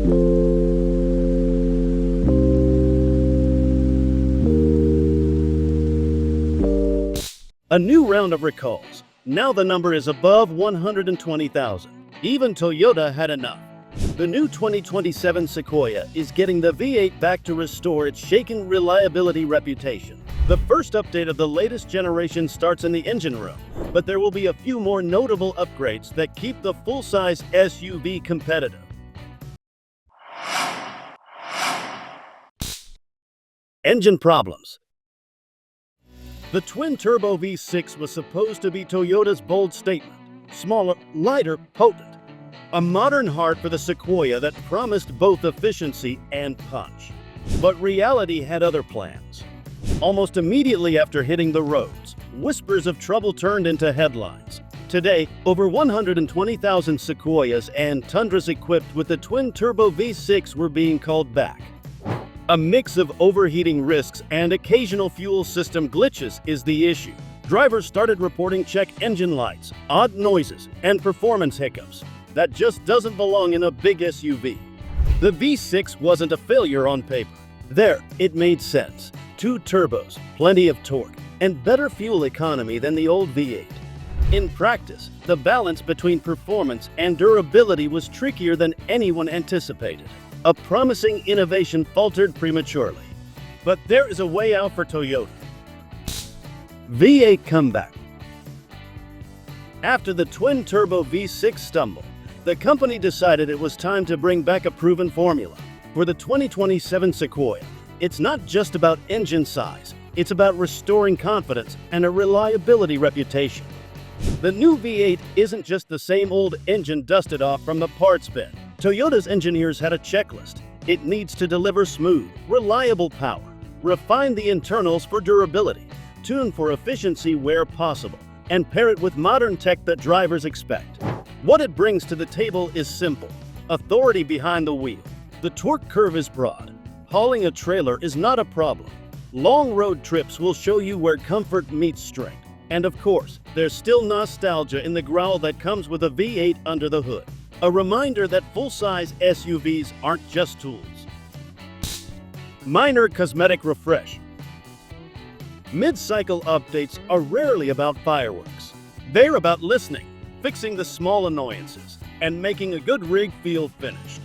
A new round of recalls. Now the number is above 120,000. Even Toyota had enough. The new 2027 Sequoia is getting the V8 back to restore its shaken reliability reputation. The first update of the latest generation starts in the engine room, but there will be a few more notable upgrades that keep the full-size SUV competitive. Engine problems. The twin-turbo V6 was supposed to be Toyota's bold statement. Smaller, lighter, potent. A modern heart for the Sequoia that promised both efficiency and punch. But reality had other plans. Almost immediately after hitting the roads, whispers of trouble turned into headlines. Today, over 120,000 Sequoias and Tundras equipped with the twin-turbo V6 were being called back. A mix of overheating risks and occasional fuel system glitches is the issue. Drivers started reporting check engine lights, odd noises, and performance hiccups. That just doesn't belong in a big SUV. The V6 wasn't a failure on paper. There, it made sense. 2 turbos, plenty of torque, and better fuel economy than the old V8. In practice, the balance between performance and durability was trickier than anyone anticipated. A promising innovation faltered prematurely. But there is a way out for Toyota. V8 comeback. After the twin-turbo V6 stumble, the company decided it was time to bring back a proven formula. For the 2027 Sequoia, it's not just about engine size, it's about restoring confidence and a reliability reputation. The new V8 isn't just the same old engine dusted off from the parts bin. Toyota's engineers had a checklist. It needs to deliver smooth, reliable power, refine the internals for durability, tune for efficiency where possible, and pair it with modern tech that drivers expect. What it brings to the table is simple: authority behind the wheel. The torque curve is broad. Hauling a trailer is not a problem. Long road trips will show you where comfort meets strength. And of course, there's still nostalgia in the growl that comes with a V8 under the hood. A reminder that full-size SUVs aren't just tools. Minor cosmetic refresh. Mid-cycle updates are rarely about fireworks. They're about listening, fixing the small annoyances, and making a good rig feel finished.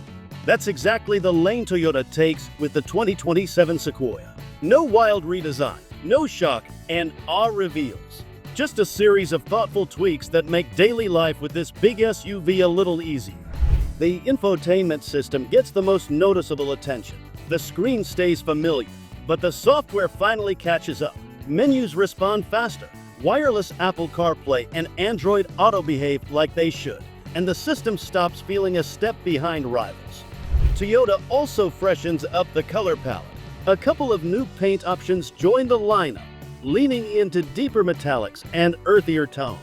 That's exactly the lane Toyota takes with the 2027 Sequoia. No wild redesign, no shock, and awe reveals. Just a series of thoughtful tweaks that make daily life with this big SUV a little easier. The infotainment system gets the most noticeable attention. The screen stays familiar, but the software finally catches up. Menus respond faster. Wireless Apple CarPlay and Android Auto behave like they should, and the system stops feeling a step behind rivals. Toyota also freshens up the color palette. A couple of new paint options join the lineup, leaning into deeper metallics and earthier tones.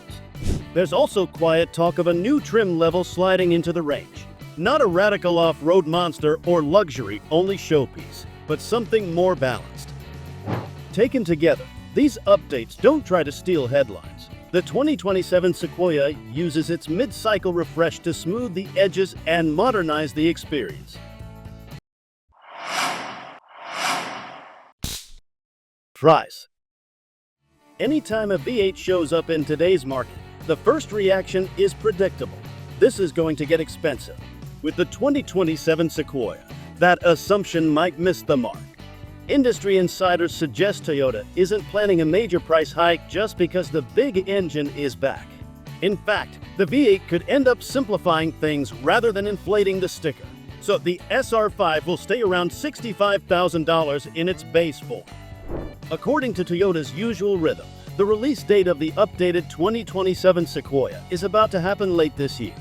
There's also quiet talk of a new trim level sliding into the range. Not a radical off-road monster or luxury-only showpiece, but something more balanced. Taken together, these updates don't try to steal headlines. The 2027 Sequoia uses its mid-cycle refresh to smooth the edges and modernize the experience. Price. Anytime a V8 shows up in today's market, the first reaction is predictable. This is going to get expensive. With the 2027 Sequoia, that assumption might miss the mark. Industry insiders suggest Toyota isn't planning a major price hike just because the big engine is back. In fact, the V8 could end up simplifying things rather than inflating the sticker. So the SR5 will stay around $65,000 in its base form. According to Toyota's usual rhythm, the release date of the updated 2027 Sequoia is about to happen late this year.